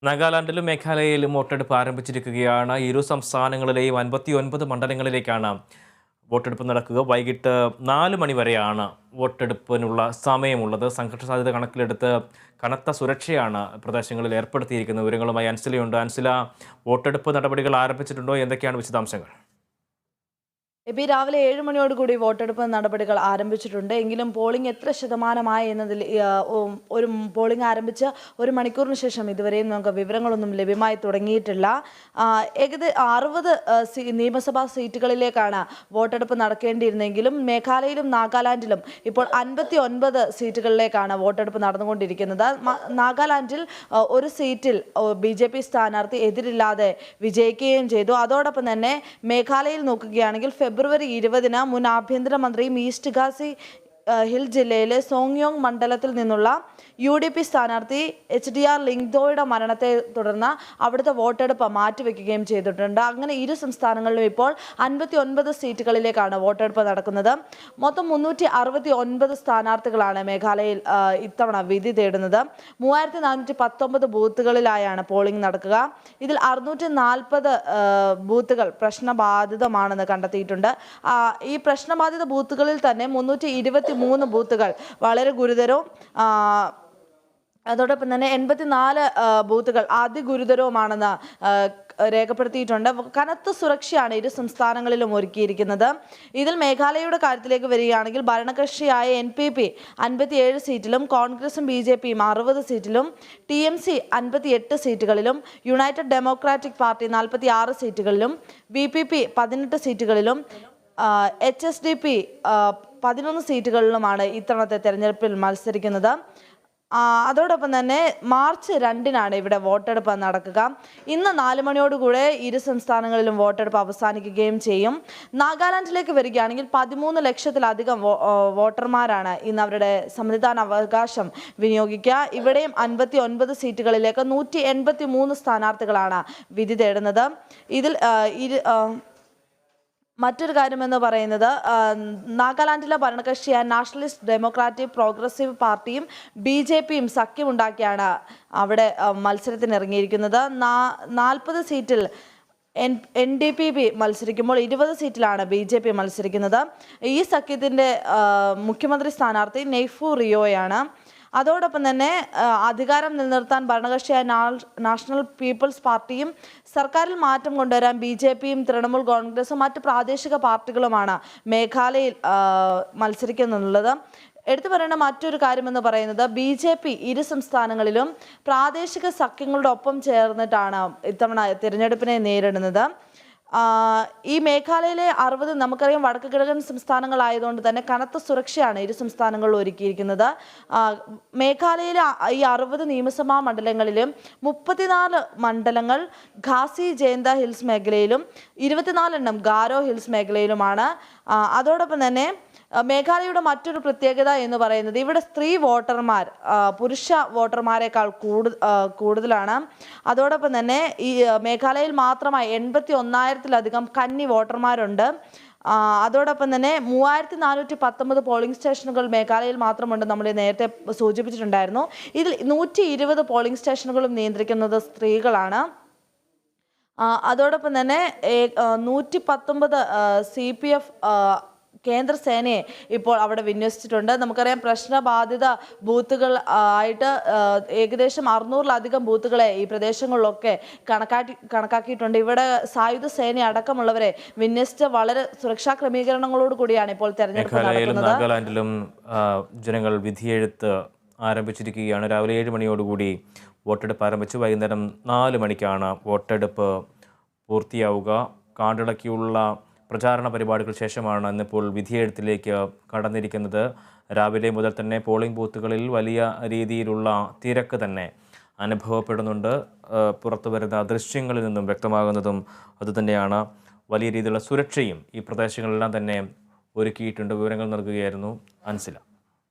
നാഗാലാൻഡിലും മേഘാലയയിലും വോട്ടെടുപ്പ് ആരംഭിച്ചിരിക്കുകയാണ്. ഇരു സംസ്ഥാനങ്ങളിലെയും 59 മണ്ഡലങ്ങളിലേക്കാണ് വോട്ടെടുപ്പ് നടക്കുക. വൈകിട്ട് 4 മണി വരെയാണ് വോട്ടെടുപ്പിനുള്ള സമയമുള്ളത്. സംഘർഷ സാധ്യത കണക്കിലെടുത്ത് കനത്ത സുരക്ഷയാണ് പ്രദേശങ്ങളിൽ ഏർപ്പെടുത്തിയിരിക്കുന്നത്. വിവരങ്ങളുമായി അൻസിലയുണ്ട്. അൻസില, വോട്ടെടുപ്പ് നടപടികൾ ആരംഭിച്ചിട്ടുണ്ടോ? എന്തൊക്കെയാണ് വിശദാംശങ്ങൾ? രാവിലെ 7 മണിയോടുകൂടി വോട്ടെടുപ്പ് നടപടികൾ ആരംഭിച്ചിട്ടുണ്ട്. എങ്കിലും പോളിംഗ് എത്ര ശതമാനമായി എന്നതിൽ ഒരു പോളിംഗ് ആരംഭിച്ച് ഒരു മണിക്കൂറിന് ശേഷം ഇതുവരെയും നമുക്ക് വിവരങ്ങളൊന്നും ലഭ്യമായി തുടങ്ങിയിട്ടില്ല. ഏകദേശം 60 നിയമസഭാ സീറ്റുകളിലേക്കാണ് വോട്ടെടുപ്പ് നടക്കേണ്ടിയിരുന്നെങ്കിലും മേഘാലയയിലും നാഗാലാൻഡിലും ഇപ്പോൾ 59 സീറ്റുകളിലേക്കാണ് വോട്ടെടുപ്പ് നടന്നുകൊണ്ടിരിക്കുന്നത്. നാഗാലാൻഡിൽ ഒരു സീറ്റിൽ BJP സ്ഥാനാർത്ഥി എതിരില്ലാതെ വിജയിക്കുകയും ചെയ്തു. അതോടൊപ്പം തന്നെ മേഘാലയയിൽ നോക്കുകയാണെങ്കിൽ ഫെബ്രുവരി 20-ന് മുൻ ആഭ്യന്തരമന്ത്രിയും ഈസ്റ്റ് ഗാസി ഹിൽ ജില്ലയിലെ സോങ്യോങ് മണ്ഡലത്തിൽ നിന്നുള്ള UDP സ്ഥാനാർത്ഥി HDR ലിങ്ദോയുടെ മരണത്തെ തുടർന്ന് അവിടുത്തെ വോട്ടെടുപ്പ് മാറ്റിവെക്കുകയും ചെയ്തിട്ടുണ്ട്. അങ്ങനെ ഇരു സംസ്ഥാനങ്ങളിലും ഇപ്പോൾ 59 സീറ്റുകളിലേക്കാണ് വോട്ടെടുപ്പ് നടക്കുന്നത്. മൊത്തം 369 സ്ഥാനാർത്ഥികളാണ് മേഘാലയയിൽ ഇത്തവണ വിധി തേടുന്നത്. 3419 ബൂത്തുകളിലായാണ് പോളിംഗ് നടക്കുക. ഇതിൽ 640 ബൂത്തുകൾ പ്രശ്നബാധിതമാണെന്ന് കണ്ടെത്തിയിട്ടുണ്ട്. ഈ പ്രശ്നബാധിത ബൂത്തുകളിൽ തന്നെ 323 ബൂത്തുകൾ വളരെ ഗുരുതരവും അതോടൊപ്പം തന്നെ 84 ബൂത്തുകൾ അതിഗുരുതരവുമാണെന്ന് രേഖപ്പെടുത്തിയിട്ടുണ്ട്. കനത്ത സുരക്ഷയാണ് ഇരു സംസ്ഥാനങ്ങളിലും ഒരുക്കിയിരിക്കുന്നത്. ഇതിൽ മേഘാലയയുടെ കാര്യത്തിലേക്ക് വരികയാണെങ്കിൽ ഭരണകക്ഷിയായ NPP 57 സീറ്റിലും കോൺഗ്രസും BJPയും 60 സീറ്റിലും TMC 58 സീറ്റുകളിലും യുണൈറ്റഡ് ഡെമോക്രാറ്റിക് പാർട്ടി 46 സീറ്റുകളിലും VPP 18 സീറ്റുകളിലും HSDP 11 സീറ്റുകളിലുമാണ് ഇത്തവണത്തെ തെരഞ്ഞെടുപ്പിൽ മത്സരിക്കുന്നത്. അതോടൊപ്പം തന്നെ മാർച്ച് 2-നാണ് ഇവിടെ വോട്ടെടുപ്പ് നടക്കുക. ഇന്ന് 4 മണിയോടുകൂടെ ഇരു സംസ്ഥാനങ്ങളിലും വോട്ടെടുപ്പ് അവസാനിക്കുകയും ചെയ്യും. നാഗാലാൻഡിലേക്ക് വരികയാണെങ്കിൽ 13 ലക്ഷത്തിലധികം വോട്ടർമാരാണ് ഇന്ന് അവരുടെ സമ്മതിദാന അവകാശം വിനിയോഗിക്കുക. ഇവിടെയും 59 സീറ്റുകളിലേക്ക് 183 സ്ഥാനാർത്ഥികളാണ് വിധി തേടുന്നത്. ഇതിൽ മറ്റൊരു കാര്യമെന്ന് പറയുന്നത് നാഗാലാൻഡിലെ ഭരണകക്ഷിയായ നാഷണലിസ്റ്റ് ഡെമോക്രാറ്റിക് പ്രോഗ്രസീവ് പാർട്ടിയും BJPയും സഖ്യമുണ്ടാക്കിയാണ് അവിടെ മത്സരത്തിന് ഇറങ്ങിയിരിക്കുന്നത്. 40 സീറ്റിൽ NDPP മത്സരിക്കുമ്പോൾ 20 സീറ്റിലാണ് BJP മത്സരിക്കുന്നത്. ഈ സഖ്യത്തിൻ്റെ മുഖ്യമന്ത്രി സ്ഥാനാർത്ഥി നെയ്ഫു റിയോയാണ്. അതോടൊപ്പം തന്നെ അധികാരം നിലനിർത്താൻ ഭരണകക്ഷിയായ നാഷണൽ പീപ്പിൾസ് പാർട്ടിയും സർക്കാരിൽ മാറ്റം കൊണ്ടുവരാൻ BJPയും തൃണമൂൽ കോൺഗ്രസും മറ്റ് പ്രാദേശിക പാർട്ടികളുമാണ് മേഘാലയയിൽ മത്സരിക്കുന്നുള്ളത്. എടുത്തു പറയേണ്ട മറ്റൊരു കാര്യമെന്ന് പറയുന്നത് BJP ഇരു സംസ്ഥാനങ്ങളിലും പ്രാദേശിക സഖ്യങ്ങളുടെ ഒപ്പം ചേർന്നിട്ടാണ് ഇത്തവണ തിരഞ്ഞെടുപ്പിനെ നേരിടുന്നത്. ഈ മേഘാലയയിലെ 60 നമുക്കറിയാം വടക്ക് കിഴക്കൻ സംസ്ഥാനങ്ങളായതുകൊണ്ട് തന്നെ കനത്ത സുരക്ഷയാണ് ഇരു സംസ്ഥാനങ്ങളിൽ ഒരുക്കിയിരിക്കുന്നത്. മേഘാലയയിലെ ഈ 60 നിയമസഭാ മണ്ഡലങ്ങളിലും 34 മണ്ഡലങ്ങൾ ഖാസി ജയന്ത ഹിൽസ് മേഖലയിലും 24 ഗാരോ ഹിൽസ് മേഖലയിലുമാണ്. അതോടൊപ്പം തന്നെ മേഘാലയയുടെ മറ്റൊരു പ്രത്യേകത എന്ന് പറയുന്നത് ഇവിടെ സ്ത്രീ വോട്ടർമാർ പുരുഷ വോട്ടർമാരെക്കാൾ കൂടുതലാണ്. അതോടൊപ്പം തന്നെ ഈ മേഘാലയയിൽ മാത്രമായി 81,000-ലധികം കന്നി വോട്ടർമാരുണ്ട്. അതോടൊപ്പം തന്നെ 3,419 പോളിംഗ് സ്റ്റേഷനുകൾ മേഘാലയയിൽ മാത്രമുണ്ട്. നമ്മൾ നേരത്തെ സൂചിപ്പിച്ചിട്ടുണ്ടായിരുന്നു. ഇതിൽ 120 പോളിംഗ് സ്റ്റേഷനുകളും നിയന്ത്രിക്കുന്നത് സ്ത്രീകളാണ്. അതോടൊപ്പം തന്നെ 119 CPF കേന്ദ്ര സേനയെ ഇപ്പോൾ അവിടെ വിന്യസിച്ചിട്ടുണ്ട്. നമുക്കറിയാം പ്രശ്നബാധിത ബൂത്തുകൾ ആയിട്ട് ഏകദേശം 600-ലധികം ബൂത്തുകളെ ഈ പ്രദേശങ്ങളിലൊക്കെ കണക്കാക്കിയിട്ടുണ്ട്. ഇവിടെ സായുധ സേന അടക്കമുള്ളവരെ വിന്യസിച്ച് വളരെ സുരക്ഷാ ക്രമീകരണങ്ങളോട് കൂടിയാണ് ഇപ്പോൾ തെരഞ്ഞെടുപ്പ് നടക്കുന്നത്. നാഗാലാൻഡിലും ജനങ്ങൾ വിധിയെഴുത്ത് ആരംഭിച്ചിരിക്കുകയാണ്. രാവിലെ 7 മണിയോടുകൂടി വോട്ടെടുപ്പ് ആരംഭിച്ചു. വൈകുന്നേരം 4 മണിക്കാണ് വോട്ടെടുപ്പ് പൂർത്തിയാവുക. കാടിളക്കിയുള്ള പ്രചാരണ പരിപാടികൾ ശേഷമാണ് ഇന്നിപ്പോൾ വിധിയെഴുത്തിലേക്ക് കടന്നിരിക്കുന്നത്. രാവിലെ മുതൽ തന്നെ പോളിംഗ് ബൂത്തുകളിൽ വലിയ രീതിയിലുള്ള തിരക്ക് തന്നെ അനുഭവപ്പെടുന്നുണ്ട്. പുറത്തു വരുന്ന ദൃശ്യങ്ങളിൽ നിന്നും വ്യക്തമാകുന്നതും അതുതന്നെയാണ്. വലിയ രീതിയിലുള്ള സുരക്ഷയും ഈ പ്രദേശങ്ങളിലെല്ലാം തന്നെ ഒരുക്കിയിട്ടുണ്ട്. വിവരങ്ങൾ നൽകുകയായിരുന്നു അൻസില.